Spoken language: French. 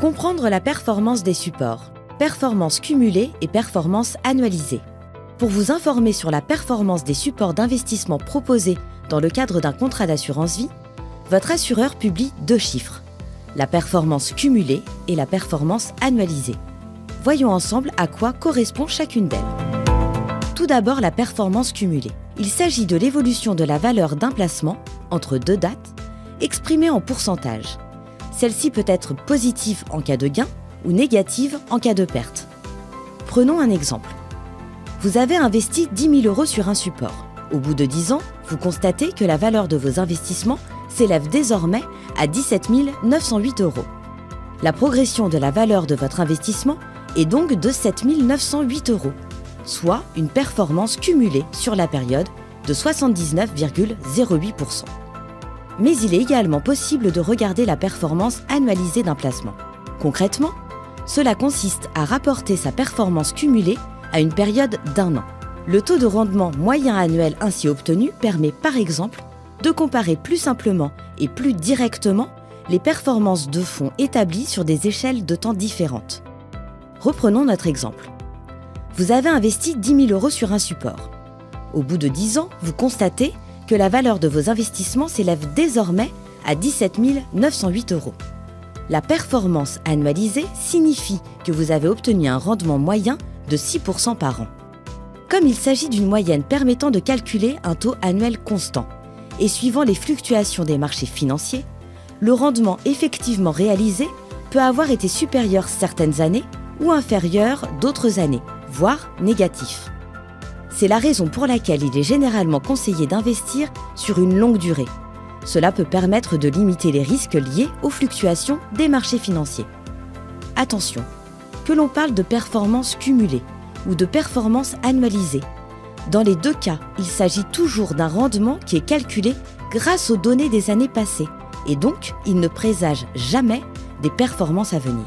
Comprendre la performance des supports, performance cumulée et performance annualisée. Pour vous informer sur la performance des supports d'investissement proposés dans le cadre d'un contrat d'assurance vie, votre assureur publie 2 chiffres, la performance cumulée et la performance annualisée. Voyons ensemble à quoi correspond chacune d'elles. Tout d'abord, la performance cumulée. Il s'agit de l'évolution de la valeur d'un placement entre 2 dates, exprimée en pourcentage. Celle-ci peut être positive en cas de gain ou négative en cas de perte. Prenons un exemple. Vous avez investi 10 000 € sur un support. Au bout de 10 ans, vous constatez que la valeur de vos investissements s'élève désormais à 17 908 €. La progression de la valeur de votre investissement est donc de 7 908 €, soit une performance cumulée sur la période de 79,08%. Mais il est également possible de regarder la performance annualisée d'un placement. Concrètement, cela consiste à rapporter sa performance cumulée à une période d'1 an. Le taux de rendement moyen annuel ainsi obtenu permet par exemple de comparer plus simplement et plus directement les performances de fonds établies sur des échelles de temps différentes. Reprenons notre exemple. Vous avez investi 10 000 € sur un support. Au bout de 10 ans, vous constatez que la valeur de vos investissements s'élève désormais à 17 908 €. La performance annualisée signifie que vous avez obtenu un rendement moyen de 6% par an. Comme il s'agit d'une moyenne permettant de calculer un taux annuel constant et suivant les fluctuations des marchés financiers, le rendement effectivement réalisé peut avoir été supérieur certaines années ou inférieur d'autres années, voire négatif. C'est la raison pour laquelle il est généralement conseillé d'investir sur une longue durée. Cela peut permettre de limiter les risques liés aux fluctuations des marchés financiers. Attention, que l'on parle de performance cumulée ou de performance annualisée. Dans les 2 cas, il s'agit toujours d'un rendement qui est calculé grâce aux données des années passées et donc il ne présage jamais des performances à venir.